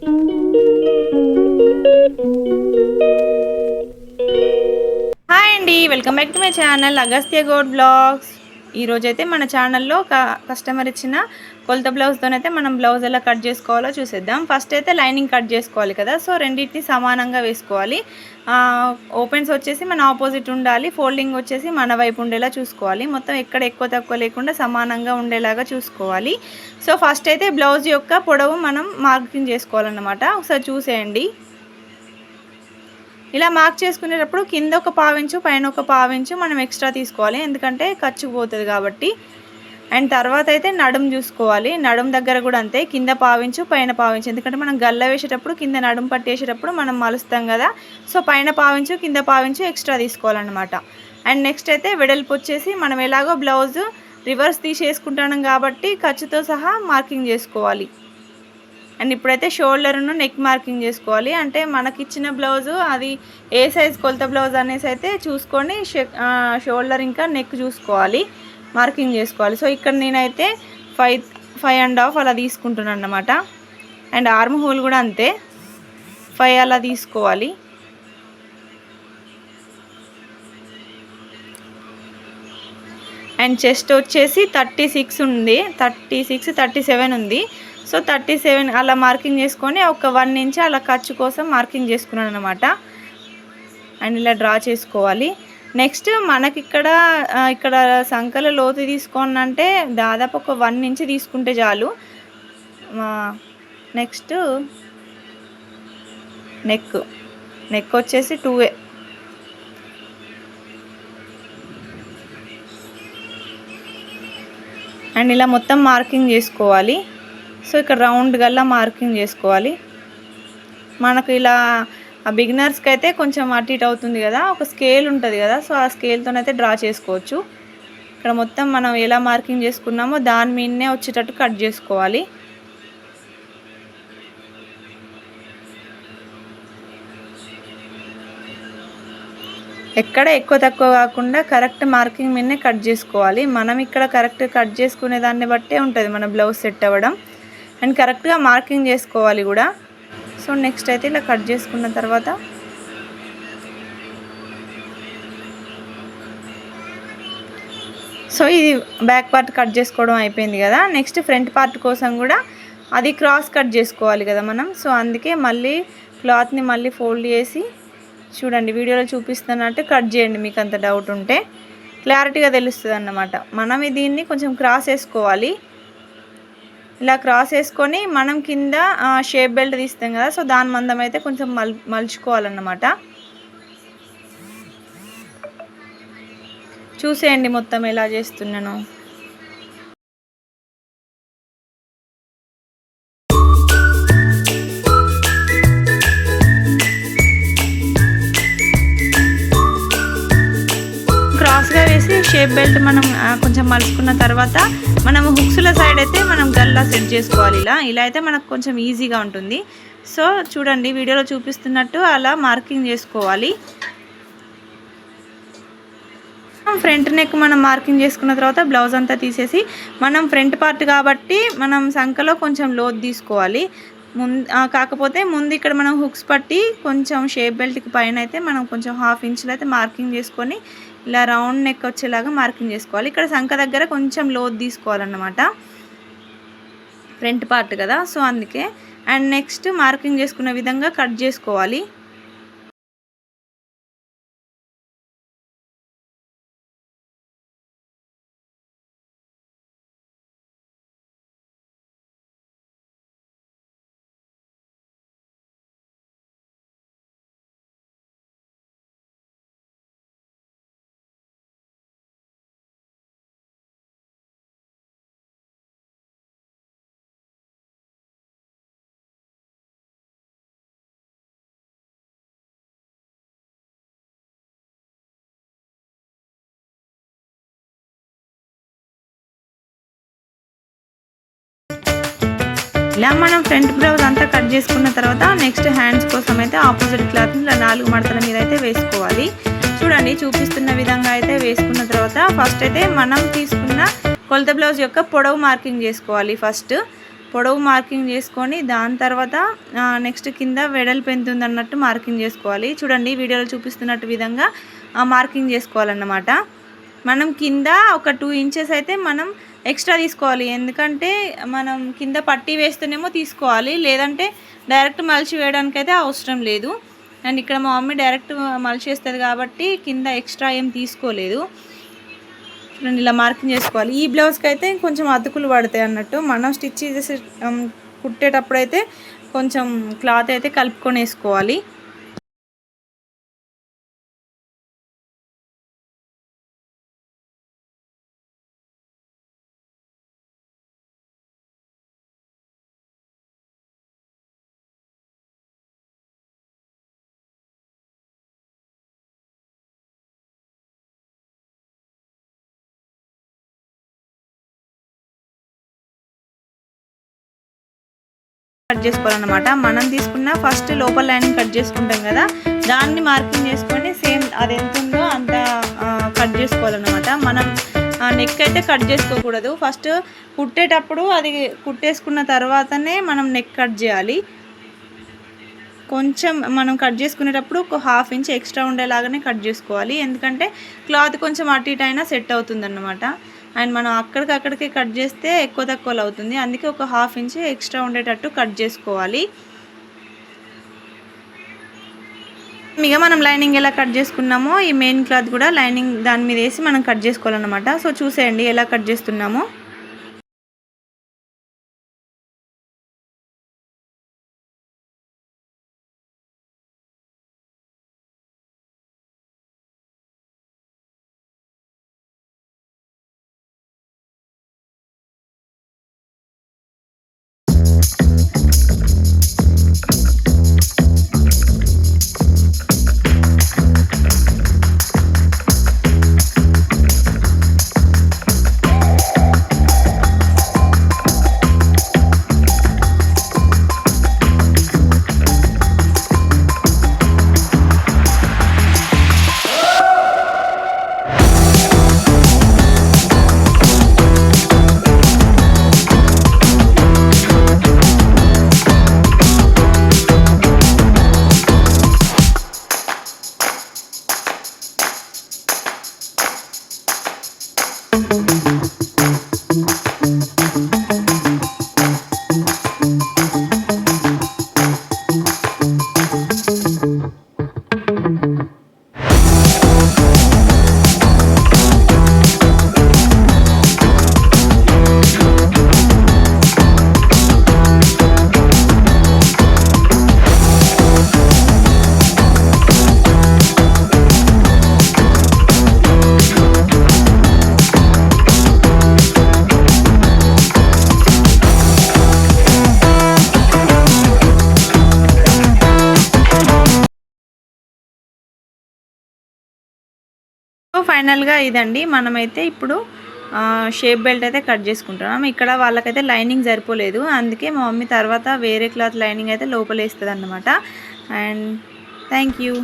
Hi అండి, welcome back to my channel Agastya Goud blogs. ఈరోజైతే మన ఛానల్లో కస్టమర్ ఇచ్చిన కొలత బ్లౌజ్తోనైతే మనం బ్లౌజ్ ఎలా కట్ చేసుకోవాలో చూసేద్దాం. ఫస్ట్ అయితే లైనింగ్ కట్ చేసుకోవాలి కదా, సో రెండింటిని సమానంగా వేసుకోవాలి. ఓపెన్స్ వచ్చేసి మన ఆపోజిట్ ఉండాలి, ఫోల్డింగ్ వచ్చేసి మన వైపు ఉండేలా చూసుకోవాలి. మొత్తం ఎక్కడ ఎక్కువ తక్కువ లేకుండా సమానంగా ఉండేలాగా చూసుకోవాలి. సో ఫస్ట్ అయితే బ్లౌజ్ యొక్క పొడవు మనం మార్కింగ్ చేసుకోవాలన్నమాట. ఒకసారి చూసేయండి. ఇలా మార్క్ చేసుకునేటప్పుడు కింద ఒక పావించు పైన ఒక పావించు మనం ఎక్స్ట్రా తీసుకోవాలి, ఎందుకంటే ఖర్చు పోతుంది కాబట్టి. అండ్ తర్వాత అయితే నడుము చూసుకోవాలి. నడుము దగ్గర కూడా అంతే, కింద పావించు పైన పావించు, ఎందుకంటే మనం గల్ల వేసేటప్పుడు కింద నడుము పట్టేసేటప్పుడు మనం మలుస్తాం కదా, సో పైన పావించు కింద పావించు ఎక్స్ట్రా తీసుకోవాలన్నమాట. అండ్ నెక్స్ట్ అయితే వెడల్పు వచ్చేసి మనం ఎలాగో బ్లౌజ్ రివర్స్ తీసేసుకుంటాం కాబట్టి ఖర్చుతో సహా మార్కింగ్ చేసుకోవాలి. అండ్ ఇప్పుడైతే షోల్డర్ను నెక్ మార్కింగ్ చేసుకోవాలి. అంటే మనకిచ్చిన బ్లౌజు అది ఏ సైజ్ కొలత బ్లౌజ్ అనేసి అయితే చూసుకొని షోల్డర్ ఇంకా నెక్ చూసుకోవాలి, మార్కింగ్ చేసుకోవాలి. సో ఇక్కడ నేనైతే 5.5 అలా తీసుకుంటున్నాను అన్నమాట. అండ్ ఆర్మ్ హోల్ కూడా అంతే 5 అలా తీసుకోవాలి. అండ్ చెస్ట్ వచ్చేసి 36 ఉంది, 37 ఉంది. సో 37 అలా మార్కింగ్ చేసుకొని ఒక 1 ఇంచ్ అలా ఖర్చు కోసం మార్కింగ్ చేసుకున్నాను అనమాట. అండ్ ఇలా డ్రా చేసుకోవాలి. నెక్స్ట్ మనకి ఇక్కడ సంకల లోతు తీసుకోనంటే దాదాపు ఒక 1 ఇంచ్ తీసుకుంటే చాలు. నెక్స్ట్ నెక్ వచ్చేసి 2 అండ్ ఇలా మొత్తం మార్కింగ్ చేసుకోవాలి. సో ఇక్కడ రౌండ్ గల్లా మార్కింగ్ చేసుకోవాలి. మనకు ఇలా బిగినర్స్కి అయితే కొంచెం అటు ఇటు అవుతుంది కదా, ఒక స్కేల్ ఉంటుంది కదా, సో ఆ స్కేల్తోనైతే డ్రా చేసుకోవచ్చు. ఇక్కడ మొత్తం మనం ఎలా మార్కింగ్ చేసుకున్నామో దాని మీదనే వచ్చేటట్టు కట్ చేసుకోవాలి. ఎక్కడ ఎక్కువ తక్కువ కాకుండా కరెక్ట్ మార్కింగ్ మీదనే కట్ చేసుకోవాలి. మనం ఇక్కడ కరెక్ట్ కట్ చేసుకునే దాన్ని బట్టే ఉంటుంది మన బ్లౌజ్ సెట్ అవ్వడం. అండ్ కరెక్ట్గా మార్కింగ్ చేసుకోవాలి కూడా. సో నెక్స్ట్ అయితే ఇలా కట్ చేసుకున్న తర్వాత సో ఇది బ్యాక్ పార్ట్ కట్ చేసుకోవడం అయిపోయింది కదా. నెక్స్ట్ ఫ్రంట్ పార్ట్ కోసం కూడా అది క్రాస్ కట్ చేసుకోవాలి కదా మనం. సో అందుకే మళ్ళీ క్లాత్ని మళ్ళీ ఫోల్డ్ చేసి చూడండి, వీడియోలో చూపిస్తున్నట్టు కట్ చేయండి. మీకు అంత డౌట్ ఉంటే క్లారిటీగా తెలుస్తుంది అన్నమాట. మనం దీన్ని కొంచెం క్రాస్ వేసుకోవాలి. ఇలా క్రాస్ వేసుకొని మనం కింద షేప్ బెల్ట్ తీస్తాం కదా, సో దాని మందం అయితే కొంచెం మలుచుకోవాలన్నమాట. చూసేయండి మొత్తం ఎలా చేస్తున్నాను. క్రాస్గా వేసి షేప్ బెల్ట్ మనం కొంచెం మలుచుకున్న తర్వాత మనం హుక్స్ల సైడ్ అయితే మనం గల్లా సెట్ చేసుకోవాలి. ఇలా అయితే మనకు కొంచెం ఈజీగా ఉంటుంది. సో చూడండి, వీడియోలో చూపిస్తున్నట్టు అలా మార్కింగ్ చేసుకోవాలి. ఫ్రంట్ నెక్ మనం మార్కింగ్ చేసుకున్న తర్వాత బ్లౌజ్ అంతా తీసేసి మనం ఫ్రంట్ పార్ట్ కాబట్టి మనం సంకలో కొంచెం లోతు తీసుకోవాలి. కాకపోతే ముందు ఇక్కడ మనం హుక్స్ పట్టి కొంచెం షేప్ బెల్ట్కి పైన అయితే మనం కొంచెం 1/2 ఇంచులు అయితే మార్కింగ్ చేసుకొని ఇలా రౌండ్ నెక్ వచ్చేలాగా మార్కింగ్ చేసుకోవాలి. ఇక్కడ సంక దగ్గర కొంచెం లోతు తీసుకోవాలన్నమాట, ఫ్రంట్ పార్ట్ కదా, సో అందుకే. అండ్ నెక్స్ట్ మార్కింగ్ చేసుకున్న విధంగా కట్ చేసుకోవాలి. ఇలా మనం ఫ్రంట్ బ్లౌజ్ అంతా కట్ చేసుకున్న తర్వాత నెక్స్ట్ హ్యాండ్స్ కోసం అయితే ఆపోజిట్ క్లాత్ని ఇలా 4 మడతల మీద అయితే వేసుకోవాలి. చూడండి, చూపిస్తున్న విధంగా అయితే వేసుకున్న తర్వాత ఫస్ట్ అయితే మనం తీసుకున్న కొలత బ్లౌజ్ యొక్క పొడవు మార్కింగ్ చేసుకోవాలి ఫస్ట్. పొడవు మార్కింగ్ చేసుకొని దాని తర్వాత నెక్స్ట్ కింద వెడల్పు ఎంత ఉందన్నట్టు మార్కింగ్ చేసుకోవాలి. చూడండి వీడియోలో చూపిస్తున్నట్టు విధంగా మార్కింగ్ చేసుకోవాలన్నమాట. మనం కింద ఒక 2 ఇంచెస్ అయితే మనం ఎక్స్ట్రా తీసుకోవాలి. ఎందుకంటే మనం కింద పట్టీ వేస్తేనేమో తీసుకోవాలి, లేదంటే డైరెక్ట్ మలిచి వేయడానికైతే అవసరం లేదు. అండ్ ఇక్కడ మా మమ్మీ డైరెక్ట్ మలిచి వేస్తుంది కాబట్టి కింద ఎక్స్ట్రా ఏం తీసుకోలేదు. చూడండి ఇలా మార్కింగ్ చేసుకోవాలి. ఈ బ్లౌజ్కి అయితే కొంచెం అతుకులు పడతాయి అన్నట్టు. మనం స్టిచ్ చేసి కుట్టేటప్పుడు అయితే కొంచెం క్లాత్ అయితే కలుపుకొని వేసుకోవాలి. కట్ చేసుకోవాలన్నమాట. మనం తీసుకున్న ఫస్ట్ లోపల లైనింగ్ కట్ చేసుకుంటాం కదా, దాన్ని మార్కింగ్ చేసుకొని సేమ్ అది ఎంత ఉందో అంత కట్ చేసుకోవాలన్నమాట. మనం నెక్ అయితే కట్ చేసుకోకూడదు. ఫస్ట్ కుట్టేటప్పుడు అది కుట్టేసుకున్న తర్వాతనే మనం నెక్ కట్ చేయాలి. కొంచెం మనం కట్ చేసుకునేటప్పుడు ఒక 1/2 ఇంచ్ ఎక్స్ట్రా ఉండేలాగానే కట్ చేసుకోవాలి. ఎందుకంటే క్లాత్ కొంచెం అటు ఇటు అయినా సెట్ అవుతుంది అన్నమాట. అండ్ మనం అక్కడికక్కడికి కట్ చేస్తే ఎక్కువ తక్కువలో అవుతుంది. అందుకే ఒక 1/2 ఇంచ్ ఎక్స్ట్రా ఉండేటట్టు కట్ చేసుకోవాలి. ఇక మనం లైనింగ్ ఎలా కట్ చేసుకున్నామో ఈ మెయిన్ క్లాత్ కూడా లైనింగ్ దాని మీద వేసి మనం కట్ చేసుకోవాలన్నమాట. సో చూసేయండి ఎలా కట్ చేస్తున్నామో. ఫైనల్గా ఇదండి. మనమైతే ఇప్పుడు షేప్ బెల్ట్ అయితే కట్ చేసుకుంటున్నాం. ఇక్కడ వాళ్ళకైతే లైనింగ్ సరిపోలేదు, అందుకే మా మమ్మీ తర్వాత వేరే క్లాత్ లైనింగ్ అయితే లోపల వేస్తుంది అన్నమాట. And thank you.